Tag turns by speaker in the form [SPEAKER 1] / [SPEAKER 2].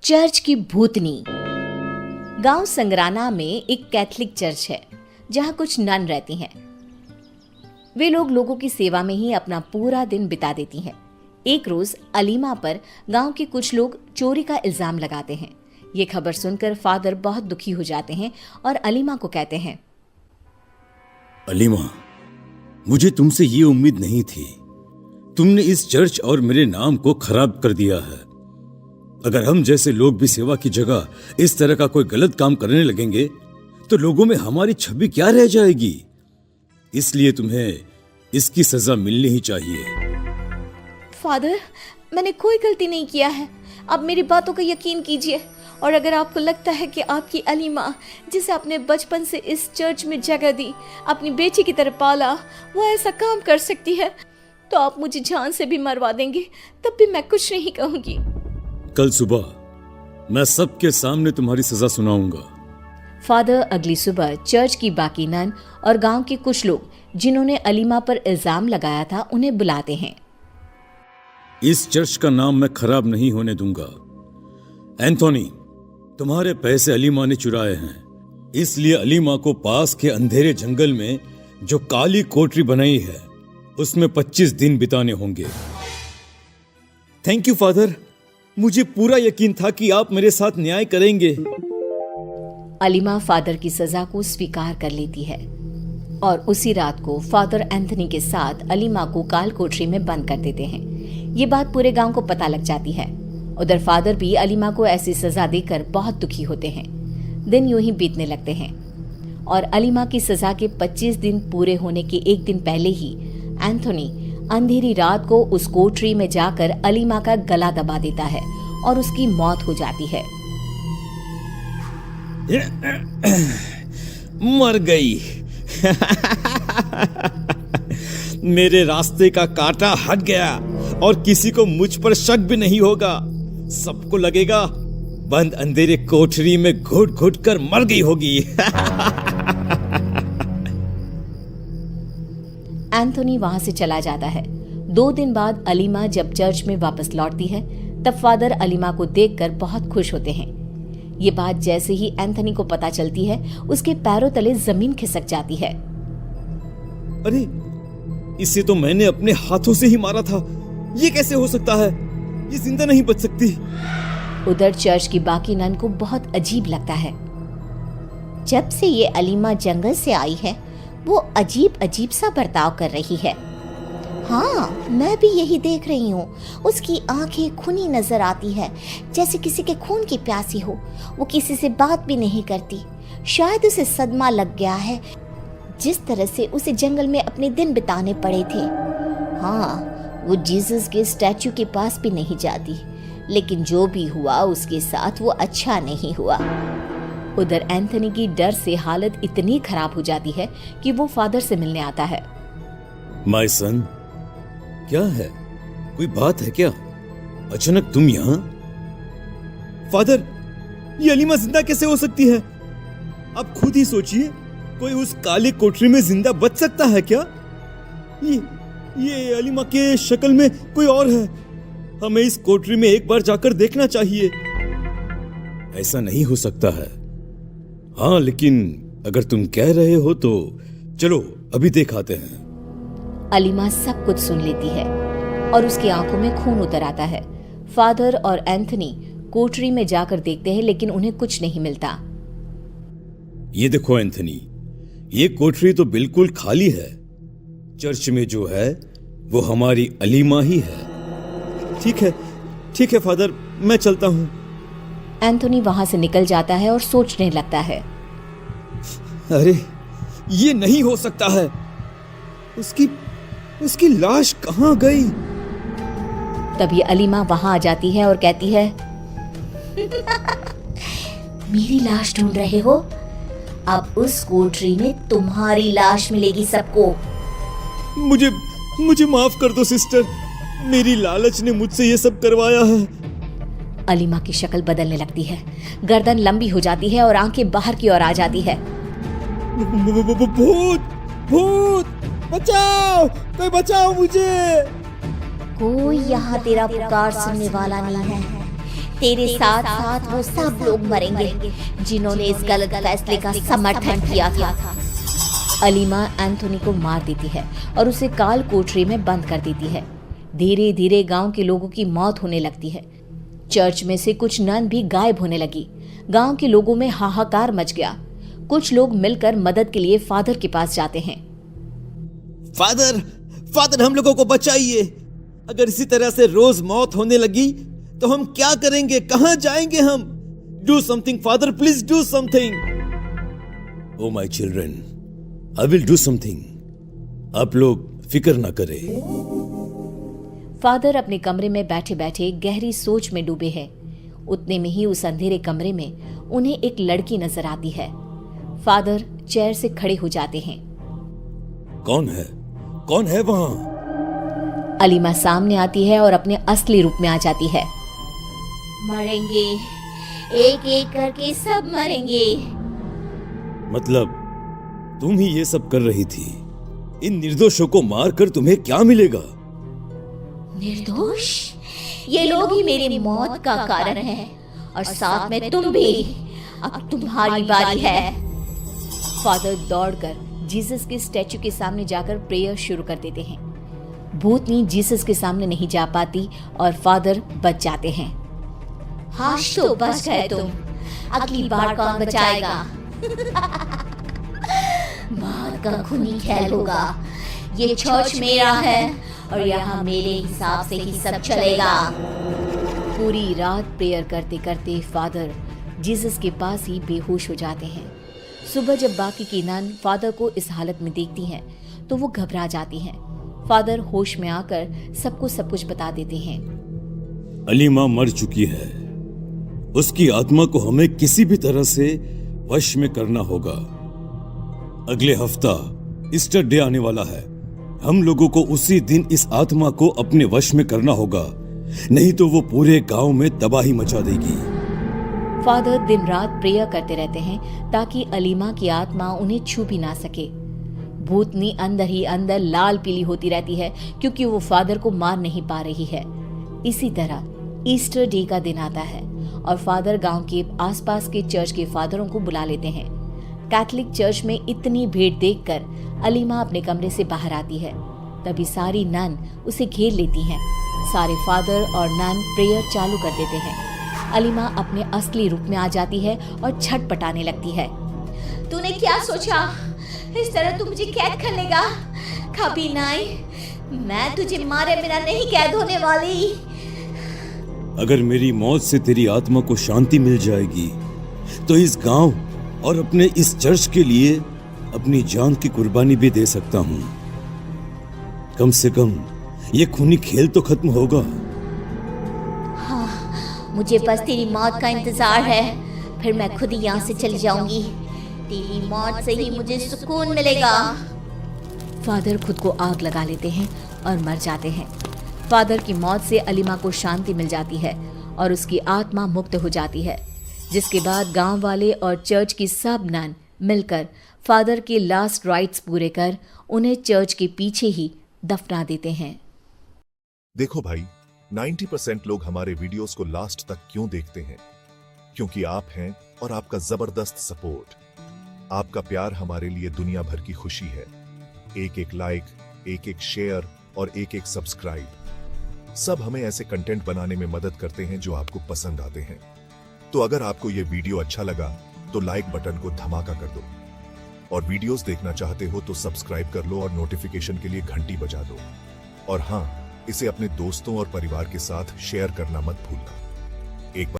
[SPEAKER 1] Church की भूतनी। गांव संगराना में एक कैथलिक चर्च है जहां कुछ नन रहती हैं। वे लोगों की सेवा में ही अपना पूरा दिन बिता देती हैं। एक रोज अलीमा पर गांव के कुछ लोग चोरी का इल्जाम लगाते हैं। ये खबर सुनकर फादर बहुत दुखी हो जाते हैं और अलीमा को कहते हैं,
[SPEAKER 2] अलीमा, मुझे तुमसे ये उम्मीद नहीं थी। तुमने इस चर्च और मेरे नाम को खराब कर दिया है। अगर हम जैसे लोग भी सेवा की जगह इस तरह का कोई गलत काम करने लगेंगे तो लोगों में हमारी छवि क्या रह जाएगी। इसलिए तुम्हें इसकी सजा मिलनी ही चाहिए।
[SPEAKER 1] फादर, मैंने कोई गलती नहीं किया है। आप मेरी बातों का यकीन कीजिए। और अगर आपको लगता है कि आपकी अलीमा, जिसे आपने बचपन से इस चर्च में जगह दी, अपनी बेटी की तरह पाला, वो ऐसा काम कर सकती है, तो आप मुझे जान से भी मरवा देंगे, तब भी मैं कुछ नहीं कहूंगी।
[SPEAKER 2] कल सुबह मैं सबके सामने तुम्हारी सजा सुनाऊंगा।
[SPEAKER 1] फादर अगली सुबह चर्च की बाकी नन और गांव के कुछ लोग जिन्होंने अलीमा पर इल्जाम लगाया था उन्हें बुलाते हैं।
[SPEAKER 2] इस चर्च का नाम मैं खराब नहीं होने दूंगा। एंथोनी, तुम्हारे पैसे अलीमा ने चुराए हैं, इसलिए अलीमा को पास के अंधेरे जंगल में जो काली कोठरी बनाई है उसमें 25 दिन बिताने होंगे। थैंक यू फादर, मुझे पूरा यकीन था कि आप मेरे साथ न्याय करेंगे।
[SPEAKER 1] अलीमा फादर की सजा को स्वीकार कर लेती है और उसी रात को फादर एंथनी के साथ अलीमा को काल कोठरी में बंद कर देते हैं। ये बात पूरे गांव को पता लग जाती है। उधर फादर भी अलीमा को ऐसी सजा देकर बहुत दुखी होते हैं। दिन यूं ही बीतने लगते हैं और अलीमा की सजा के 25 दिन पूरे होने के एक दिन पहले ही एंथोनी अंधेरी रात को उस कोठरी में जाकर अलीमा का गला दबा देता है और उसकी मौत हो जाती है।
[SPEAKER 2] मर गई। मेरे रास्ते का कांटा हट गया और किसी को मुझ पर शक भी नहीं होगा। सबको लगेगा बंद अंधेरे कोठरी में घुट घुट कर मर गई होगी।
[SPEAKER 1] एंथोनी वहां से चला जाता है। 2 दिन बाद अलीमा जब चर्च में वापस लौटती है तब फादर अलीमा को देखकर बहुत खुश होते हैं। ये बात जैसे ही एंथोनी को पता चलती है, उसके पैरों तले जमीन खिसक जाती है।
[SPEAKER 2] अरे, इसे तो मैंने अपने हाथों से ही मारा था। ये कैसे हो सकता है? ये जिंदा नहीं बच सकती।
[SPEAKER 1] उधर चर्च की बाकी नन को बहुत अजीब लगता है। जब से ये अलीमा जंगल से आई है, वो अजीब अजीब सा बर्ताव कर रही है। हाँ, मैं भी यही देख रही हूँ। उसकी आंखें खूनी नजर आती है, जैसे किसी के खून की प्यासी हो। वो किसी से बात भी नहीं करती। शायद उसे सदमा लग गया है, जिस तरह से उसे जंगल में अपने दिन बिताने पड़े थे। हाँ, वो जीसस के स्टैचू के पास भी नहीं जाती। लेकिन जो भी हुआ उसके साथ वो अच्छा नहीं हुआ। उधर एंथनी की डर से हालत इतनी खराब हो जाती है कि वो फादर से मिलने आता है।
[SPEAKER 2] माय सन, क्या है? कोई बात है क्या? अचानक तुम यहाँ? फादर, ये अलीमा जिंदा कैसे हो सकती है? आप खुद ही सोचिए, कोई उस काली कोठरी में जिंदा बच सकता है क्या? ये अलीमा के शक्ल में कोई और है। हमें इस कोठरी में एक बार जाकर देखना चाहिए। ऐसा नहीं हो सकता है। हाँ, लेकिन अगर तुम कह रहे हो तो चलो अभी देख आते हैं।
[SPEAKER 1] अलीमा सब कुछ सुन लेती है और उसकी आंखों में खून उतर आता है। फादर और एंथनी कोठरी में जाकर देखते हैं, लेकिन उन्हें कुछ नहीं मिलता।
[SPEAKER 2] ये देखो एंथनी, ये कोठरी तो बिल्कुल खाली है। चर्च में जो है वो हमारी अलीमा ही है। ठीक है फादर, मैं चलता हूं।
[SPEAKER 1] एंथोनी वहां से निकल जाता है और सोचने लगता है,
[SPEAKER 2] अरे, ये नहीं हो सकता है। उसकी लाश कहां गई?
[SPEAKER 1] तभी अलीमा वहां आ जाती है और कहती है, मेरी लाश ढूंढ रहे हो? अब उस कोठरी में तुम्हारी लाश मिलेगी सबको।
[SPEAKER 2] मुझे माफ कर दो सिस्टर, मेरी लालच ने मुझसे ये सब करवाया है।
[SPEAKER 1] अलीमा की शक्ल बदलने लगती है, गर्दन लंबी हो जाती है और आंखें बाहर की ओर आ जाती है।
[SPEAKER 2] भूत, बचाओ, कोई बचाओ मुझे।
[SPEAKER 1] कोई यहाँ तेरा पुकार सुनने वाला नहीं है। तेरे साथ साथ वो सब लोग मरेंगे जिन्होंने इस गलत फैसले का समर्थन किया था। अलीमा एंथोनी को मार देती है और उसे काल कोठरी में बंद कर देती है। धीरे धीरे गांव के लोगों की मौत होने लगती है। चर्च में से कुछ नन भी गायब होने लगी। गांव के लोगों में हाहाकार मच गया। कुछ लोग मिलकर मदद के लिए फादर के पास जाते हैं।
[SPEAKER 3] फादर हम लोगों को बचाइए। अगर इसी तरह से रोज मौत होने लगी तो हम क्या करेंगे, कहां जाएंगे हम? Do something father, please do something.
[SPEAKER 2] Oh my children, I will do something. आप लोग फिक्र ना करें।
[SPEAKER 1] फादर अपने कमरे में बैठे बैठे गहरी सोच में डूबे हैं। उतने में ही उस अंधेरे कमरे में उन्हें एक लड़की नजर आती है। फादर चेयर से खड़े हो जाते हैं।
[SPEAKER 2] कौन है वहां?
[SPEAKER 1] अलीमा सामने आती है और अपने असली रूप में आ जाती है। मरेंगे, एक एक करके सब मरेंगे।
[SPEAKER 2] मतलब तुम ही ये सब कर रही थी? इन निर्दोषों को मारकर तुम्हें क्या मिलेगा?
[SPEAKER 1] निर्दोष? ये लोग ही मेरी मौत का कारण हैं और साथ में तुम भी। अब तुम्हारी बारी है। फादर दौड़कर जीसस के स्टैचू के सामने जाकर प्रेयर शुरू कर देते हैं। भूतनी जीसस के सामने नहीं जा पाती और फादर बच जाते हैं। हाश तो बच गए तुम, अगली बार कौन बचाएगा? बाहर का खूनी खेल होगा। ये चर्च मेरा है और यहाँ मेरे हिसाब से ही सब चलेगा। पूरी रात प्रेयर करते करते फादर जीसस के पास ही बेहोश हो जाते हैं। सुबह जब बाकी की नन फादर को इस हालत में देखती हैं तो वो घबरा जाती हैं। फादर होश में आकर सबको सब कुछ बता देते हैं।
[SPEAKER 2] अलीमा मर चुकी है। उसकी आत्मा को हमें किसी भी तरह से वश में करना होगा। अगले हफ्ता ईस्टर डे आने वाला है। हम लोगों को उसी दिन इस आत्मा को अपने वश में करना होगा, नहीं तो वो पूरे गांव में तबाही मचा देगी।
[SPEAKER 1] फादर दिन रात प्रेयर करते रहते हैं ताकि अलीमा की आत्मा उन्हें छू भी ना सके। भूतनी अंदर ही अंदर लाल पीली होती रहती है क्योंकि वो फादर को मार नहीं पा रही है। इसी तरह ईस्टर डे का दिन आता है और फादर गांव के आसपास के चर्च के फादरों को बुला लेते हैं। कैथोलिक चर्च में इतनी भीड़ देखकर अलीमा अपने कमरे से बाहर आती है। तभी सारी नन उसे घेर लेती हैं। सारे फादर और नन प्रेयर चालू कर देते हैं। अलीमा अपने असली रूप में आ जाती है और छटपटाने लगती है। तूने क्या सोचा? इस तरह तू मुझे कैद कर लेगा? कभी नहीं, मैं तुझे मारे बिना नहीं कैद होने वाली।
[SPEAKER 2] अगर मेरी मौत से तेरी आत्मा को शांति मिल जाएगी तो इस गांव और अपने इस चर्च के लिए अपनी जान की कुर्बानी भी दे सकता हूं। कम से कम ये खूनी खेल तो खत्म होगा।
[SPEAKER 1] हाँ, मुझे बस तेरी मौत का इंतजार है, फिर मैं खुद ही यहाँ से चली जाऊंगी। तेरी मौत से ही मुझे सुकून मिलेगा। फादर खुद को आग लगा लेते हैं और मर जाते हैं। फादर की मौत से अलीमा को शांति मिल जाती है और उसकी आत्मा मुक्त हो जाती है, जिसके बाद गांव वाले और चर्च की सब नन मिलकर फादर के लास्ट राइट्स पूरे कर उन्हें चर्च के पीछे ही दफना देते हैं।
[SPEAKER 4] देखो भाई, 90% लोग हमारे वीडियोस को लास्ट तक क्यों देखते हैं? क्योंकि आप हैं और आपका जबरदस्त सपोर्ट। आपका प्यार हमारे लिए दुनिया भर की खुशी है। एक एक लाइक, एक एक शेयर और एक एक सब्सक्राइब सब हमें ऐसे कंटेंट बनाने में मदद करते हैं जो आपको पसंद आते हैं। तो अगर आपको यह वीडियो अच्छा लगा तो लाइक बटन को धमाका कर दो, और वीडियोस देखना चाहते हो तो सब्सक्राइब कर लो और नोटिफिकेशन के लिए घंटी बजा दो। और हाँ, इसे अपने दोस्तों और परिवार के साथ शेयर करना मत भूलना। एक